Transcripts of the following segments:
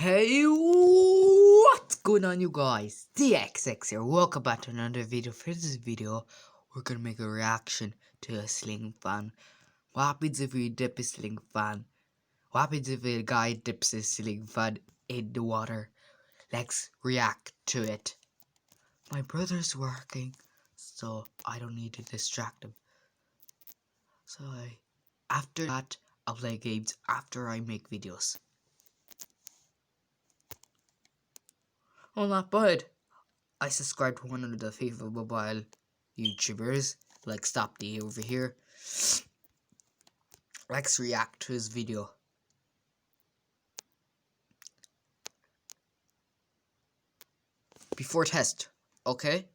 Hey, what's going on, you guys? DXX here. Welcome back to another video. For this video, we're gonna make a reaction to a sling fan. What happens if we dip a sling fan? What happens if a guy dips a sling fan in the water? Let's react to it. My brother's working, so I don't need to distract him. So after that, I'll play games after I make videos. Oh, not bad. I subscribe to one of the favorite mobile YouTubers, like Stop D over here. Let's react to his video. Before test, okay?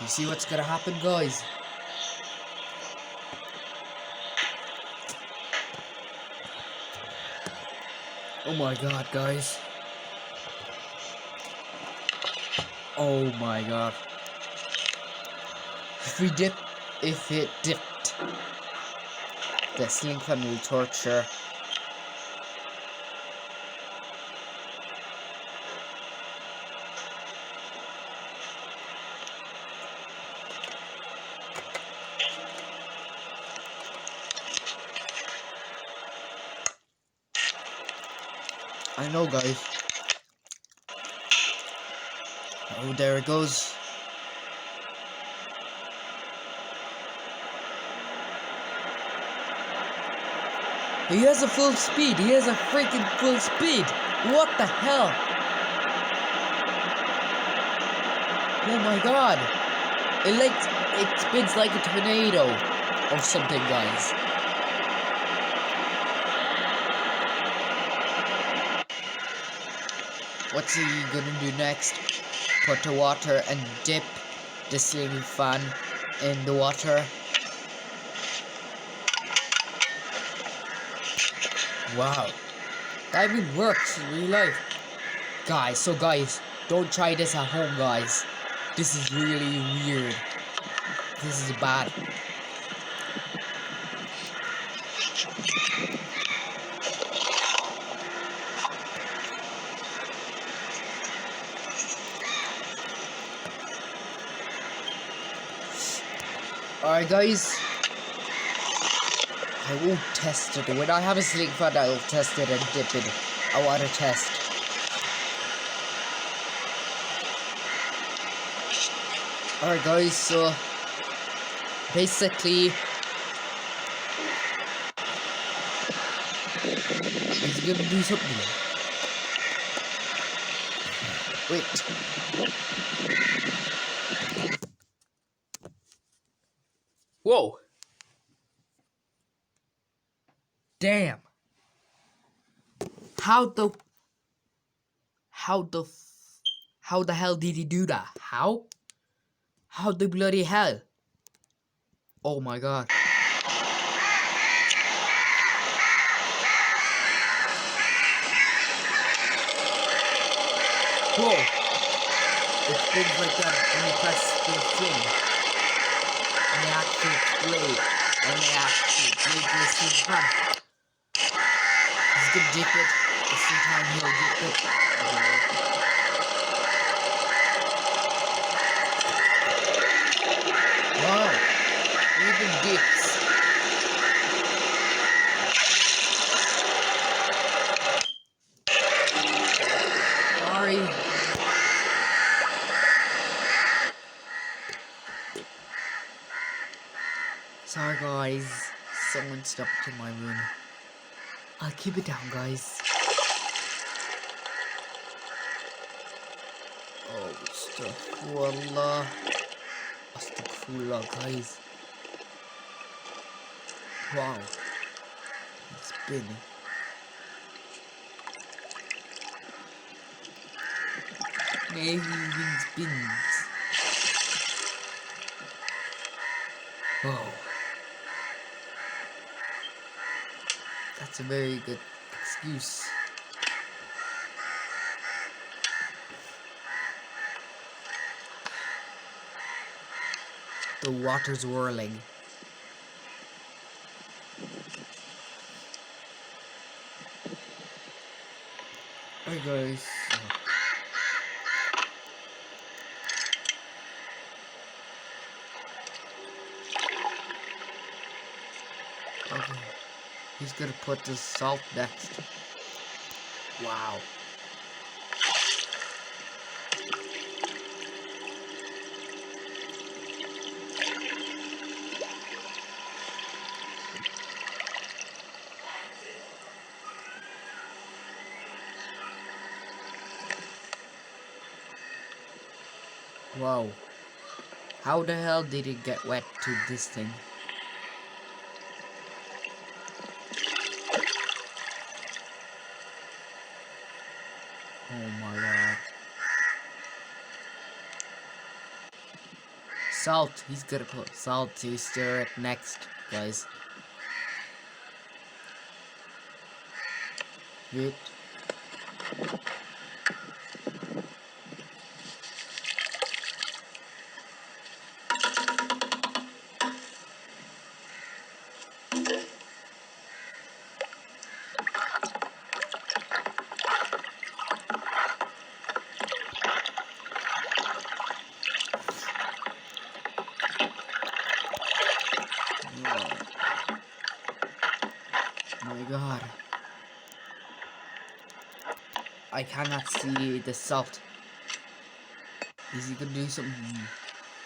You see what's gonna happen, guys? Oh my god, guys. Oh my god. If it dipped, the sling fan will torture. I know, guys. Oh, there it goes. He has a full speed. He has a freaking full speed. What the hell? Oh my god. It spins like a tornado or something, guys. What's he gonna do next? Put the water and dip the ceiling fan in the water. Wow. That even works in real life. Guys, don't try this at home, guys. This is really weird. This is bad. Alright, guys. I won't test it. When I have a sling fan, I'll test it and dip it. I want to test. Alright, guys, so basically he's gonna do something. Wait. Whoa. Damn. How the hell did he do that? How the bloody hell? Oh my god. Whoa. It spins like that when you press the thing. And they actually play. And they actually make this thing fun. He's gonna dip it. The same time he'll dip it. Wow. Even dips. Sorry. Sorry, guys. Someone stepped in my room. I'll keep it down, guys. Oh, astaghfirullah. Astaghfirullah, guys. Wow. It's spinning. Maybe even spins. Oh. That's a very good excuse. The water's whirling. Hey guys. Okay. He's gonna put the salt next. Wow. Wow. How the hell did it get wet to this thing? Oh my god. Salt. He's gonna put salt to stir it next, guys. Wait. My god. I cannot see the salt. Is he gonna do something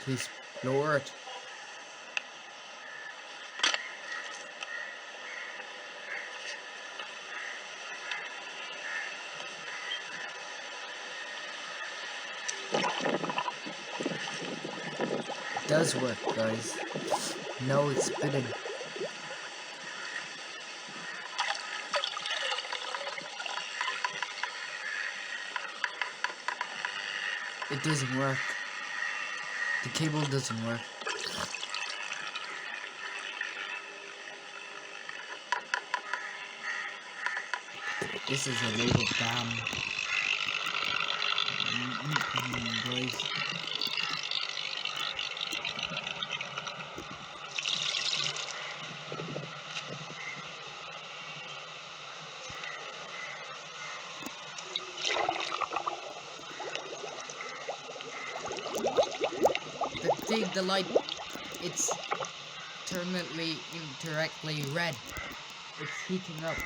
to lower it? It does work, guys. No, it's spinning. It doesn't work. The cable doesn't work. This is a load of damn. Guys. The light, it's terminally indirectly red. It's heating up.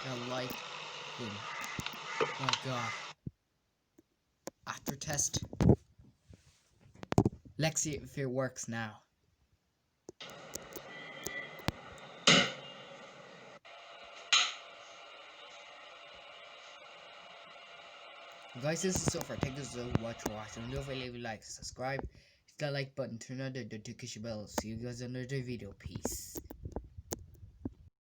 The light thing. Oh god. After test. Let's see if it works now. Guys, this is so far. Thank you so much for watching. Don't forget to leave a like, subscribe, hit the like button, turn on the notification bell. See you guys in another video. Peace.